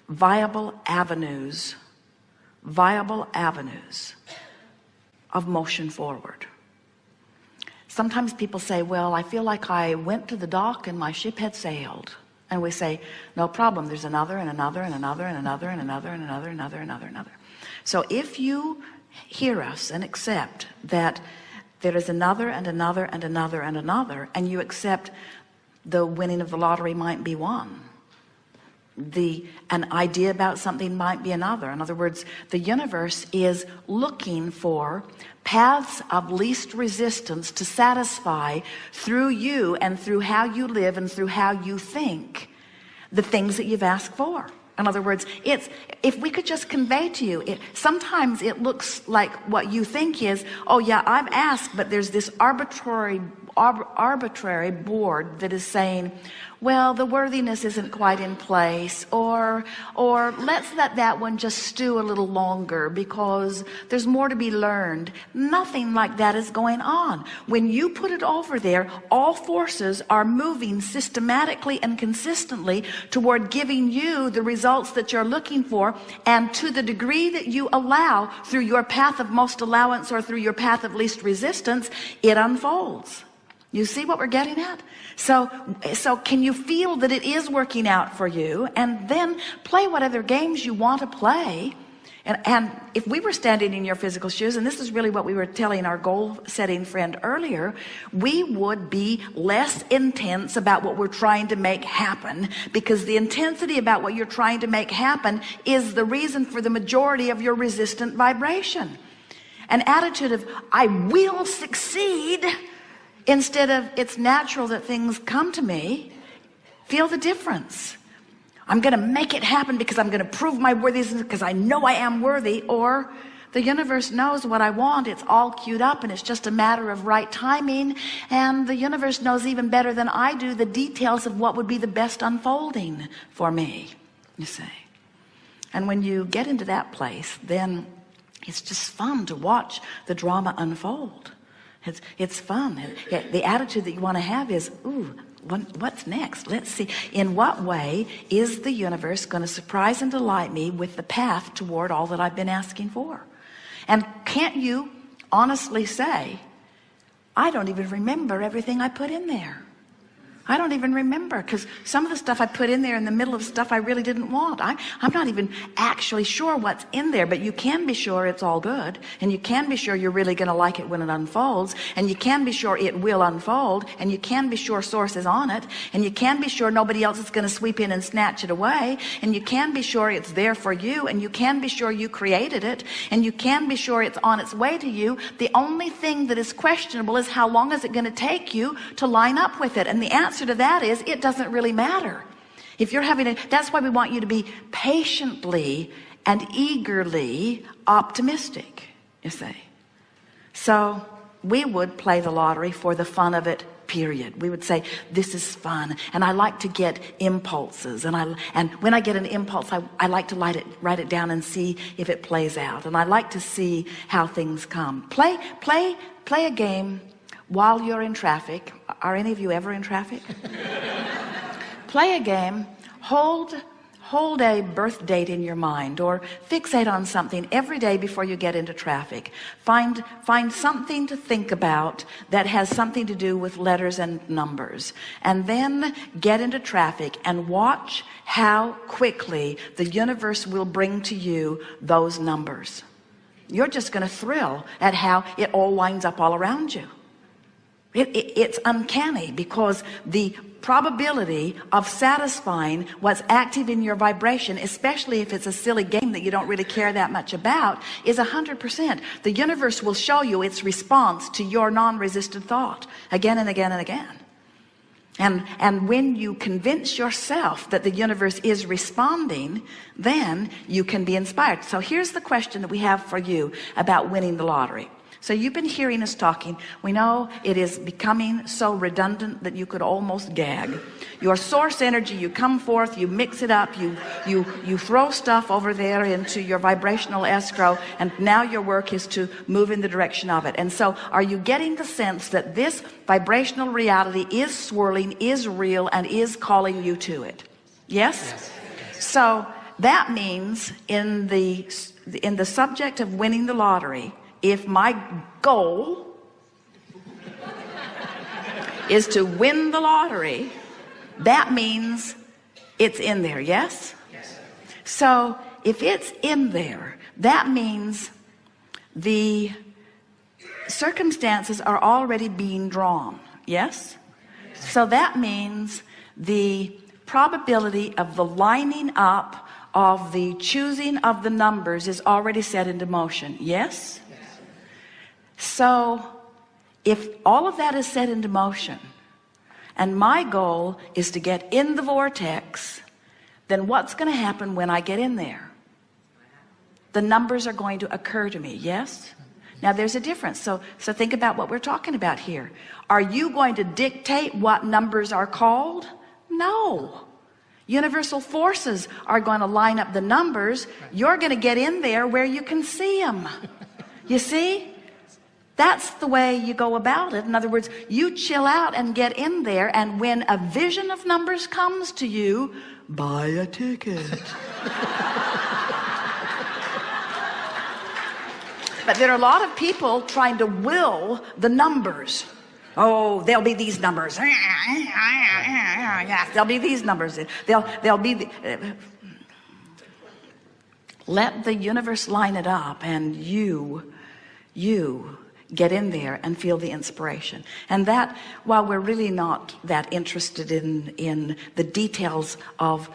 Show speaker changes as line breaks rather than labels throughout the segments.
viable avenues of motion forward. Sometimes people say, well, I feel like I went to the dock and my ship had sailed. And we say, no problem, there's another and another and another and another and another and another and another. So if you hear us and accept that there is another and another and another and another, and you accept the winning of the lottery might be one, an idea about something might be another. In other words, the universe is looking for paths of least resistance to satisfy through you and through how you live and through how you think the things that you've asked for. In other words, if we could just convey to you, sometimes it looks like what you think is, oh yeah, I've asked, but there's this arbitrary board that is saying, well, the worthiness isn't quite in place, or let's let that one just stew a little longer because there's more to be learned. Nothing like that is going on. When you put it over there, all forces are moving systematically and consistently toward giving you the results that you're looking for, and to the degree that you allow through your path of most allowance or through your path of least resistance, it unfolds. You see what we're getting at? So can you feel that it is working out for you? And then play whatever games you want to play. And if we were standing in your physical shoes, and this is really what we were telling our goal setting friend earlier, we would be less intense about what we're trying to make happen, because the intensity about what you're trying to make happen is the reason for the majority of your resistant vibration. An attitude of, I will succeed, instead of, it's natural that things come to me. Feel the difference. I'm going to make it happen because I'm going to prove my worthiness because I know I am worthy. Or the universe knows what I want. It's all queued up and it's just a matter of right timing. And the universe knows even better than I do the details of what would be the best unfolding for me, you see. And when you get into that place, then it's just fun to watch the drama unfold. It's fun. The attitude that you want to have is, ooh, what's next? Let's see. In what way is the universe going to surprise and delight me with the path toward all that I've been asking for? And can't you honestly say, I don't even remember everything I put in there. I don't even remember, because some of the stuff I put in there in the middle of stuff I really didn't want. I'm not even actually sure what's in there, but you can be sure it's all good, and you can be sure you're really going to like it when it unfolds, and you can be sure it will unfold, and you can be sure source is on it, and you can be sure nobody else is going to sweep in and snatch it away, and you can be sure it's there for you, and you can be sure you created it, and you can be sure it's on its way to you. The only thing that is questionable is how long is it going to take you to line up with it. And the answer to that is, it doesn't really matter. If you're having that's why we want you to be patiently and eagerly optimistic, you see. So we would play the lottery for the fun of it, period. We would say, this is fun, and I like to get impulses, and when I get an impulse, I like to write it down and see if it plays out, and I like to see how things come. Play a game while you're in traffic. Are any of you ever in traffic? Play a game. Hold a birth date in your mind, or fixate on something every day before you get into traffic. Find something to think about that has something to do with letters and numbers, and then get into traffic and watch how quickly the universe will bring to you those numbers. You're just going to thrill at how it all winds up all around you. It's uncanny, because the probability of satisfying what's active in your vibration, especially if it's a silly game that you don't really care that much about, is 100%. The universe will show you its response to your non-resistant thought again and again and again. And when you convince yourself that the universe is responding, then you can be inspired. So here's the question that we have for you about winning the lottery. So you've been hearing us talking. We know it is becoming so redundant that you could almost gag. Your source energy, you come forth, you mix it up, you throw stuff over there into your vibrational escrow, and now your work is to move in the direction of it. And so are you getting the sense that this vibrational reality is swirling, is real, and is calling you to it? Yes? So that means in the subject of winning the lottery, if my goal is to win the lottery, that means it's in there. Yes?
Yes.
So if it's in there, that means the circumstances are already being drawn. Yes? So that means the probability of the lining up of the choosing of the numbers is already set into motion. Yes?
Yes.
So if all of that is set into motion and my goal is to get in the vortex, then what's going to happen when I get in there? The numbers are going to occur to me. Yes? Now there's a difference. So think about what we're talking about here. Are you going to dictate what numbers are called? No. Universal forces are going to line up the numbers. You're going to get in there where you can see them. You see? That's the way you go about it. In other words, you chill out and get in there, and when a vision of numbers comes to you, buy a ticket. But there are a lot of people trying to will the numbers. Oh, there'll be these numbers. Yeah, there'll be these numbers. There'll be let the universe line it up, and you get in there and feel the inspiration. And that, while we're really not that interested in the details of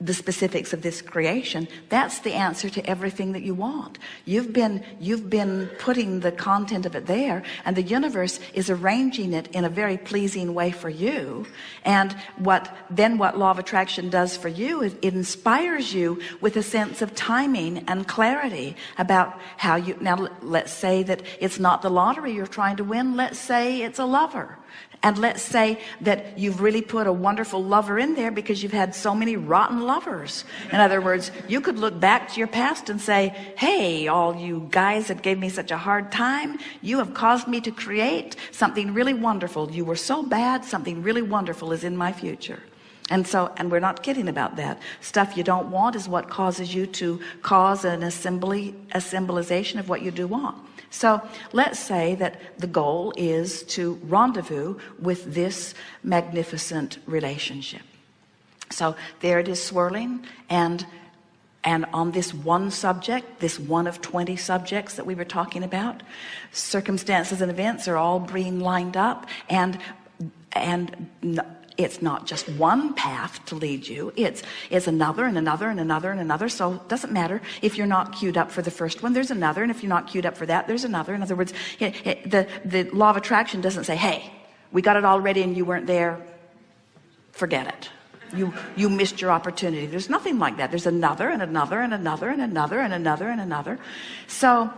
the specifics of this creation, that's the answer to everything that you want. You've been putting the content of it there, and the universe is arranging it in a very pleasing way for you. And what law of attraction does for you is it inspires you with a sense of timing and clarity about how you, now let's say that it's not the lottery you're trying to win. Let's say it's a lover. And let's say that you've really put a wonderful lover in there because you've had so many rotten lovers. In other words, you could look back to your past and say, hey, all you guys that gave me such a hard time, you have caused me to create something really wonderful. You were so bad, something really wonderful is in my future. And we're not kidding about that. Stuff you don't want is what causes you to cause a symbolization of what you do want. So let's say that the goal is to rendezvous with this magnificent relationship. So there it is swirling, and on this one subject, this one of 20 subjects that we were talking about, circumstances and events are all being lined up, and it's not just one path to lead you, it's another and another and another and another. So it doesn't matter if you're not queued up for the first one, there's another, and if you're not queued up for that, there's another. In other words, the law of attraction doesn't say, hey, we got it all ready and you weren't there, forget it, you missed your opportunity. There's nothing like that. There's another and another and another and another and another and another. So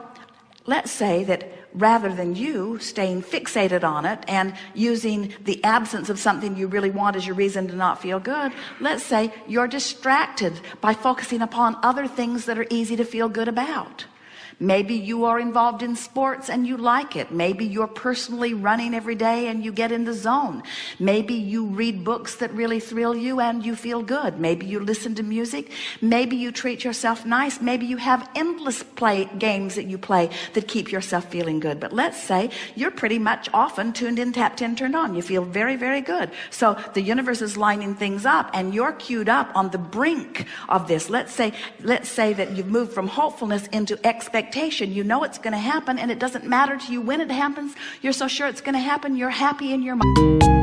let's say that rather than you staying fixated on it and using the absence of something you really want as your reason to not feel good, let's say you're distracted by focusing upon other things that are easy to feel good about. Maybe you are involved in sports and you like it. Maybe you're personally running every day and you get in the zone. Maybe you read books that really thrill you and you feel good. Maybe you listen to music. Maybe you treat yourself nice. Maybe you have endless games that you play that keep yourself feeling good. But let's say you're pretty much often tuned in, tapped in, turned on. You feel very, very good. So the universe is lining things up and you're queued up on the brink of this. Let's say that you've moved from hopefulness into expectation. You know it's going to happen, and it doesn't matter to you when it happens. You're so sure it's going to happen. You're happy in your mind.